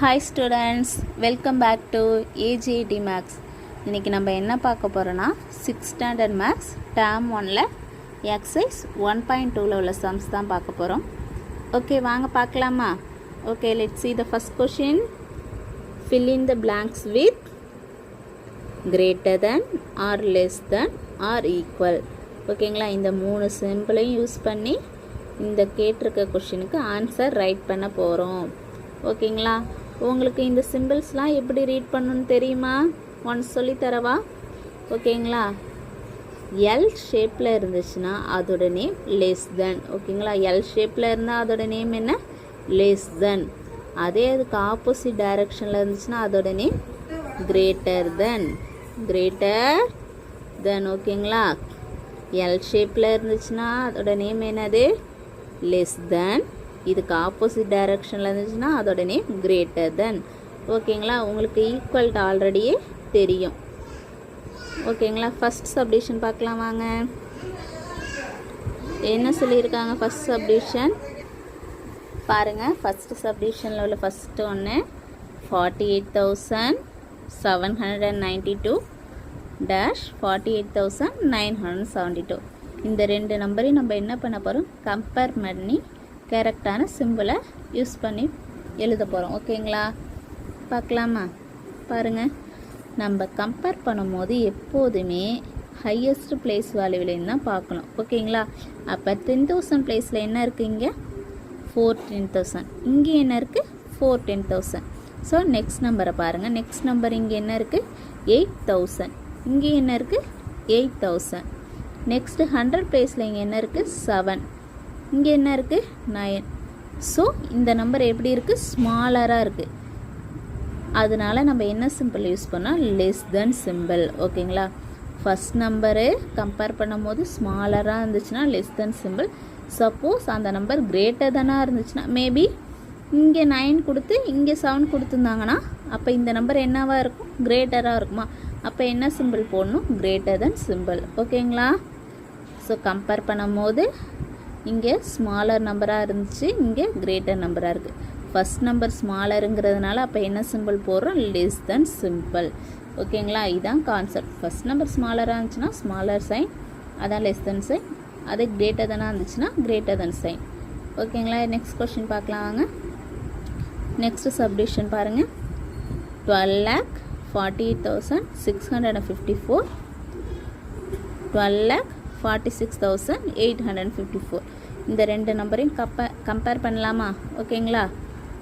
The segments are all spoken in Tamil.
Hi students, welcome back to AGIT maths. இன்றைக்கி நம்ம என்ன பார்க்க போகிறோன்னா 6th ஸ்டாண்டர்ட் மேக்ஸ் டேர்ம் 1ல் எக்ஸசைஸ் 1.2ல் உள்ள சம்ஸ் தான் பார்க்க போகிறோம். ஓகே, வாங்க பார்க்கலாமா? Okay, let's see the first question. Fill in the blanks with greater than or less than or equal. ஓகேங்களா, இந்த 3 சிம்பிளையும் யூஸ் பண்ணி இந்த கேட்டிருக்க கொஷினுக்கு ஆன்சர் ரைட் பண்ண போகிறோம். ஓகேங்களா, உங்களுக்கு இந்த சிம்பிள்ஸ்லாம் எப்படி ரீட் பண்ணணும்னு தெரியுமா? ஒன்ஸ் சொல்லித்தரவா? ஓகேங்களா, எல் ஷேப்பில் இருந்துச்சுன்னா அதோட நேம் லெஸ் தென். ஓகேங்களா, எல் ஷேப்பில் இருந்தால் அதோட நேம் என்ன? Less than. அதே அதுக்கு ஆப்போசிட் டைரக்ஷனில் இருந்துச்சுன்னா அதோட name greater than. Greater than. ஓகேங்களா, எல் ஷேப்பில் இருந்துச்சுன்னா அதோட நேம் என்னது? Less than. இதுக்கு ஆப்போசிட் டைரக்ஷனில் இருந்துச்சுன்னா அதோட நேம் கிரேட்டர் தென். ஓகேங்களா, உங்களுக்கு ஈக்குவல்ட்டு ஆல்ரெடியே தெரியும். ஓகேங்களா, ஃபஸ்ட் சப்டிஷன் பார்க்கலாம் வாங்க. என்ன சொல்லியிருக்காங்க ஃபஸ்ட் சப்டிஷன் பாருங்கள். ஃபஸ்ட்டு சப்டிஷனில் உள்ள ஃபஸ்ட்டு ஒன்று 48,792 -48,972. இந்த ரெண்டு நம்பரையும் நம்ம என்ன பண்ண போகிறோம்? கம்பேர் பண்ணி கரெக்டான சிம்பிளை யூஸ் பண்ணி எழுத போகிறோம். ஓகேங்களா, பார்க்கலாமா? பாருங்கள், நம்ம கம்பேர் பண்ணும்போது எப்போதுமே ஹையஸ்ட் பிளேஸ் வேல்யூவிலேருந்து தான் பார்க்கணும். ஓகேங்களா, அப்போ 10,000 பிளேஸில் என்ன இருக்குது? இங்கே 14,000. இங்கே என்ன இருக்குது? 14,000. ஸோ நெக்ஸ்ட் நம்பரை பாருங்கள். நெக்ஸ்ட் நம்பர் இங்கே என்ன இருக்குது? 8,000. இங்கே என்ன இருக்குது? 8,000. நெக்ஸ்ட்டு 100 பிளேஸில் இங்கே என்ன இருக்குது? 7. இங்கே என்ன இருக்குது? 9. ஸோ இந்த நம்பர் எப்படி இருக்குது? ஸ்மாலராக இருக்குது. அதனால நம்ம என்ன சிம்பிள் யூஸ் பண்ணால்? Less than simple. ஓகேங்களா, ஃபஸ்ட் நம்பரு கம்பேர் பண்ணும் போது ஸ்மாலராக இருந்துச்சுன்னா லெஸ் தென் சிம்பிள். சப்போஸ் அந்த நம்பர் கிரேட்டர் தெனாக இருந்துச்சுன்னா, மேபி இங்கே 9 கொடுத்து இங்கே 7 கொடுத்துருந்தாங்கன்னா அப்போ இந்த நம்பர் என்னவாக இருக்கும்? கிரேட்டராக இருக்குமா? அப்போ என்ன சிம்பிள் போடணும்? Greater than simple. ஓகேங்களா, ஸோ கம்பேர் பண்ணும் போது இங்கே ஸ்மாலர் நம்பராக இருந்துச்சு, இங்கே கிரேட்டர் நம்பராக இருக்குது. ஃபஸ்ட் நம்பர் ஸ்மாலருங்கிறதுனால அப்போ என்ன சிம்பிள் போடுறோம்? Less than simple. ஓகேங்களா, இதுதான் கான்செப்ட். ஃபஸ்ட் நம்பர் ஸ்மாலராக இருந்துச்சுன்னா ஸ்மாலர் சைன், அதான் லெஸ் தென் சைன். அதே கிரேட்டர் தெனாக இருந்துச்சுன்னா கிரேட்டர் தென் சைன். ஓகேங்களா, நெக்ஸ்ட் கொஸ்டின் பார்க்கலாம் வாங்க. நெக்ஸ்ட் சப்டிஷன் பாருங்கள். 12,48,654 12,46,854. இந்த ரெண்டு நம்பரையும் கம்பேர் பண்ணலாமா? ஓகேங்களா,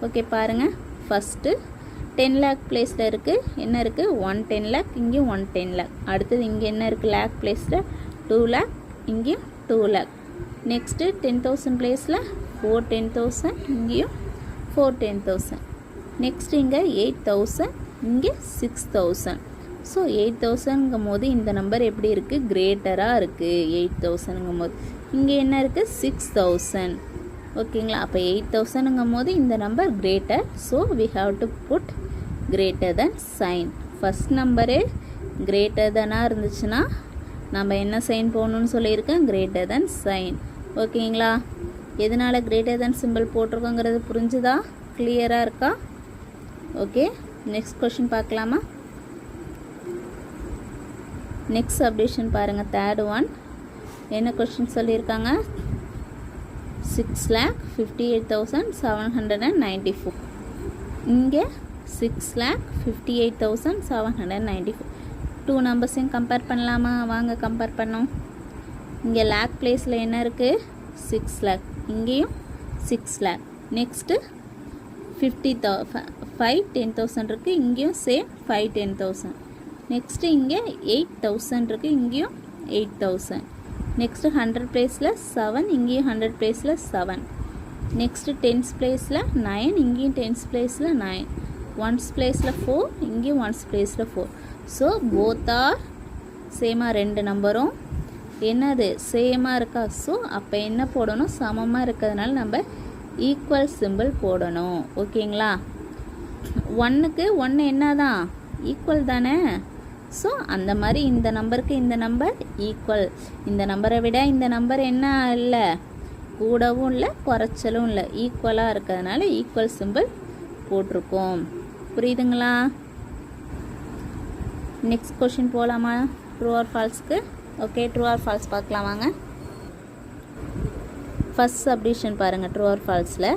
ஓகே பாருங்கள். ஃபஸ்ட்டு 10 lakh பிளேஸில் இருக்குது. என்ன இருக்குது? 110 lakh. இங்கேயும் 110 lakh. அடுத்தது இங்கே என்ன இருக்குது? லேக் பிளேஸில் 2 lakh. இங்கேயும் 2 lakh. நெக்ஸ்ட்டு 10,000 பிளேஸில் 410,000. இங்கேயும் 410,000. நெக்ஸ்ட்டு இங்கே 8,000. இங்கே 6,000. ஸோ 8,000ங்கும் போது இந்த நம்பர் எப்படி இருக்குது? கிரேட்டராக இருக்குது. 8,000ங்கும் போது இங்கே என்ன இருக்குது? 6,000. ஓகேங்களா, அப்போ 8,000ங்கும் போது இந்த number greater. So we have to put greater than sign. First number greater தெனாக இருந்துச்சுன்னா நம்ம என்ன சைன் போடணும்னு சொல்லியிருக்கேன்? Greater than sign. ஓகேங்களா, எதனால் கிரேட்டர் தென் சிம்பிள் போட்டிருக்கோங்கிறது புரிஞ்சுதா? கிளியராக இருக்கா? ஓகே, நெக்ஸ்ட் கொஷின் பார்க்கலாமா? நெக்ஸ்ட் சப்டிஷன் பாருங்கள். தேர்ட் ஒன் என்ன கொஸ்டின் சொல்லியிருக்காங்க? 6,58,794. இங்கே 6,58,794. 2 நம்பர்ஸையும் கம்பேர் பண்ணலாமா? வாங்க கம்பேர் பண்ணோம். இங்கே லேக் பிளேஸில் என்ன இருக்குது? 6 lakh. இங்கேயும் 6 lakh. நெக்ஸ்ட்டு 10,000 இருக்குது. இங்கேயும் சேம் 10,000. நெக்ஸ்ட்டு இங்கே 8,000 இருக்குது. இங்கேயும் 8,000. நெக்ஸ்ட்டு 100 பிளேஸில் 7. இங்கேயும் 100 பிளேஸில் 7. நெக்ஸ்ட்டு 10s பிளேஸில் 9. இங்கேயும் 10s பிளேஸில் 9. 1s பிளேஸில் 4. இங்கேயும் 1s பிளேஸில் 4. ஸோ போத் ஆர் சேமாக, ரெண்டு நம்பரும் என்னது? சேமாக இருக்கா? ஸோ அப்போ என்ன போடணும்? சமமாக இருக்கிறதுனால நம்ம ஈக்குவல் சிம்பிள் போடணும். ஓகேங்களா, 1க்கு 1 என்ன தான்? ஈக்குவல் தானே. ஸோ அந்த மாதிரி இந்த நம்பருக்கு இந்த நம்பர் ஈக்குவல். இந்த நம்பரை விட இந்த நம்பர் என்ன இல்லை? கூடவும் இல்லை குறைச்சலும் இல்லை, ஈக்குவலாக இருக்கிறதுனால ஈக்குவல் சிம்பிள் போட்டிருக்கோம். புரியுதுங்களா? நெக்ஸ்ட் கொஷின் போகலாமா? ட்ரூ ஆர் ஃபால்ஸ்க்கு. ஓகே, ட்ரூ ஆர் ஃபால்ஸ் பார்க்கலாம் வாங்க. ஃபர்ஸ்ட் சப்டிஷன் பாருங்கள். ட்ரூ ஆர் ஃபால்ஸில்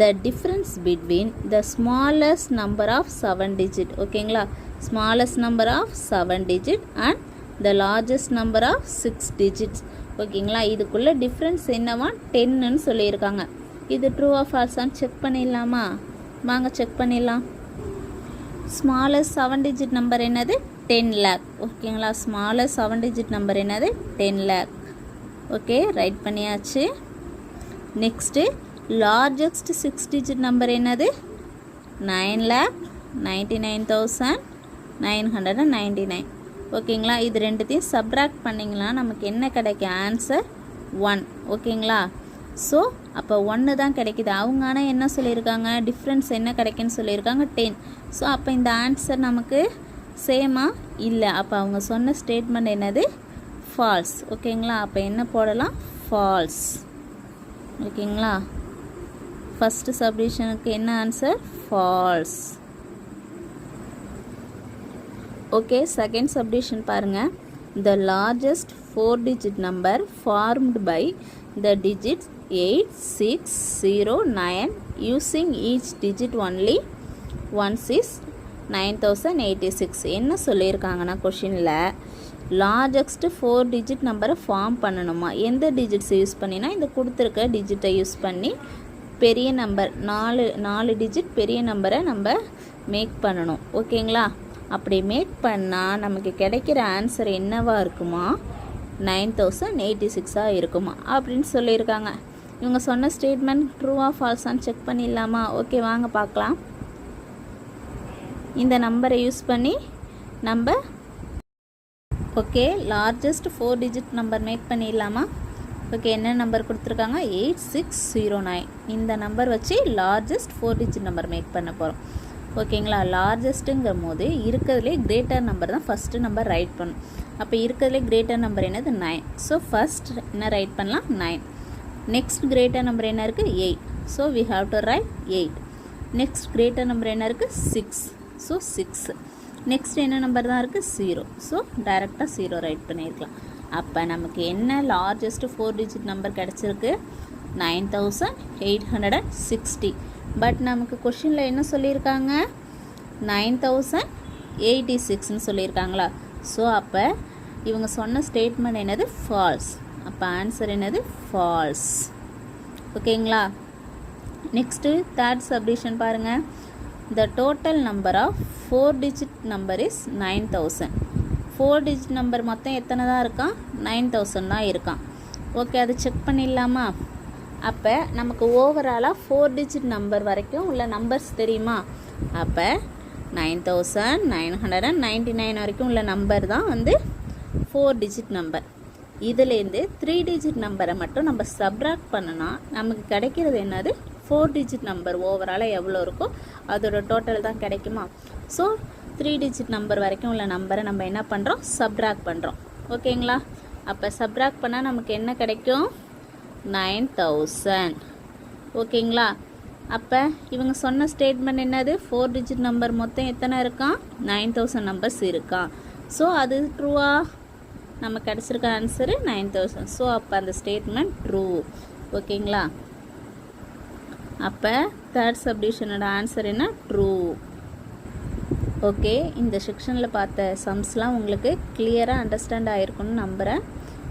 the difference between the smallest number of 7 digit, ஓகேங்களா, smallest number of 7 digit and the largest number of 6 digits, ஓகேங்களா, இதுக்குள்ள டிஃப்ரென்ஸ் என்னவா 10ன்னு சொல்லியிருக்காங்க. இது ட்ரூ ஆர் ஃபால்ஸான்னு செக் பண்ணிடலாமா? வாங்க செக் பண்ணிடலாம். ஸ்மாலஸ்ட் 7 digit நம்பர் என்னது? 10 lakh, ஓகேங்களா. ஸ்மாலஸ்ட் 7 digit நம்பர் என்னது? 10 lakh. ஓகே, ரைட் பண்ணியாச்சு. நெக்ஸ்ட்டு லார்ஜஸ்ட் 6 digit நம்பர் என்னது? 9,99,999, ஓகேங்களா. இது ரெண்டுத்தையும் சப்ராக்ட் பண்ணிங்களா நமக்கு என்ன கிடைக்கும்? ஆன்சர் 1, ஓகேங்களா. ஸோ அப்போ 1 தான் கிடைக்கிது. அவங்க ஆனால் என்ன சொல்லியிருக்காங்க? டிஃப்ரென்ஸ் என்ன கிடைக்குன்னு சொல்லியிருக்காங்க? 10. ஸோ அப்போ இந்த ஆன்சர் நமக்கு சேமா இல்லை. அப்போ அவங்க சொன்ன ஸ்டேட்மெண்ட் என்னது? ஃபால்ஸ், ஓகேங்களா. அப்போ என்ன போடலாம்? ஃபால்ஸ், ஓகேங்களா. ஃபஸ்ட்டு சப்டிஷனுக்கு என்ன answer? False. Okay, second subdivision பாருங்கள். The largest 4 digit number formed by the digits 8, 6, 0, 9 using each digit only once is 9086. என்ன சொல்லியிருக்காங்கன்னா கொஷினில் லார்ஜஸ்ட் 4 digit நம்பரை ஃபார்ம் பண்ணணுமா? எந்த டிஜிட்ஸ் யூஸ் பண்ணினா இந்த கொடுத்துருக்க டிஜிட்டை யூஸ் பண்ணி பெரிய நம்பர் 4 digit பெரிய நம்பரை நம்ம மேக் பண்ணணும், ஓகேங்களா. அப்படி மேக் பண்ணால் நமக்கு கிடைக்கிற ஆன்சர் என்னவாக இருக்குமா? 9086 இருக்குமா அப்படின்னு சொல்லியிருக்காங்க. இவங்க சொன்ன ஸ்டேட்மெண்ட் ட்ரூவா ஃபால்ஸான்னு செக் பண்ணிடலாமா? ஓகே, வாங்க பார்க்கலாம். இந்த நம்பரை யூஸ் பண்ணி நம்ம okay largest 4 digit number make பண்ணிடலாமா? ஓகே, என்ன நம்பர் கொடுத்துருக்காங்க? 8609. இந்த நம்பர் வச்சு லார்ஜஸ்ட் 4 digit நம்பர் மேக் பண்ண போகிறோம், ஓகேங்களா. லார்ஜஸ்ட்டுங்கிற போது இருக்கிறதுலே கிரேட்டர் நம்பர் தான் ஃபஸ்ட்டு நம்பர் ரைட் பண்ணும். அப்போ இருக்கிறதுலே கிரேட்டர் நம்பர் என்னது? 9. ஸோ ஃபஸ்ட் என்ன ரைட் பண்ணலாம்? 9. நெக்ஸ்ட் கிரேட்டர் நம்பர் என்ன இருக்குது? 8. So we have to write 8. Next greater number என்ன இருக்குது? 6. ஸோ 6. நெக்ஸ்ட் என்ன நம்பர் தான் இருக்குது? 0. ஸோ டைரெக்டாக 0 ரைட் பண்ணியிருக்கலாம். அப்போ நமக்கு என்ன லார்ஜஸ்ட் 4 digit நம்பர் கிடச்சிருக்கு? 9860. பட் நமக்கு கொஷினில் என்ன சொல்லியிருக்காங்க? 9086ன்னு சொல்லியிருக்காங்களா. ஸோ அப்போ இவங்க சொன்ன ஸ்டேட்மெண்ட் என்னது? ஃபால்ஸ். அப்போ ஆன்சர் என்னது? ஃபால்ஸ், ஓகேங்களா. நெக்ஸ்ட்டு தேர்ட் சப்டிஷன் பாருங்கள். The total number of 4 digit number is 9000. 4 digit number மொத்தம் எத்தனை தான் இருக்கான்? 9000 தான் இருக்கான். ஓகே, அது செக் பண்ணிடலாமா? அப்போ நமக்கு ஓவராலாக 4 digit நம்பர் வரைக்கும் உள்ள நம்பர்ஸ் தெரியுமா? அப்போ 9999 வரைக்கும் உள்ள நம்பர் தான் வந்து 4 digit நம்பர். இதுலேருந்து 3 digit நம்பரை மட்டும் நம்ம சப்ராக்ட் பண்ணனா நமக்கு கிடைக்கிறது என்னது? 4 digit நம்பர் ஓவராலாக எவ்வளோ இருக்கோ அதோட டோட்டல் தான் கிடைக்குமா? ஸோ 3 digit நம்பர் வரைக்கும் உள்ள நம்பரை நம்ம என்ன பண்ணுறோம்? சப்ராக்ட் பண்ணுறோம், ஓகேங்களா. அப்போ சப்ராக்ட் பண்ணால் நமக்கு என்ன கிடைக்கும்? 9000, ஓகேங்களா. அப்போ இவங்க சொன்ன ஸ்டேட்மெண்ட் என்னது? 4 digit நம்பர் மொத்தம் எத்தனை இருக்கான்? 9000 நம்பர்ஸ் இருக்கான். ஸோ அது ட்ரூவா? நம்ம கிடச்சிருக்க ஆன்சரு 9000. ஸோ அப்போ அந்த ஸ்டேட்மெண்ட் ட்ரூ, ஓகேங்களா. அப்போ தேர்ட் சப்டிஷனோட ஆன்சர் என்ன? ட்ரூ. ஓகே, இந்த செக்ஷனில் பார்த்த சம்ஸ்லாம் உங்களுக்கு கிளியராக அண்டர்ஸ்டாண்ட் ஆகிருக்குன்னு நம்புகிறேன்.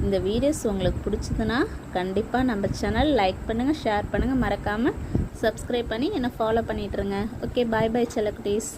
இந்த வீடியோஸ் உங்களுக்கு பிடிச்சதுன்னா கண்டிப்பாக நம்ம சேனல் லைக் பண்ணுங்கள், ஷேர் பண்ணுங்கள், மறக்காமல் சப்ஸ்கிரைப் பண்ணி என்னை ஃபாலோ பண்ணிட்டுருங்க. ஓகே, பாய் பாய் செல்லக்குட்டீஸ்.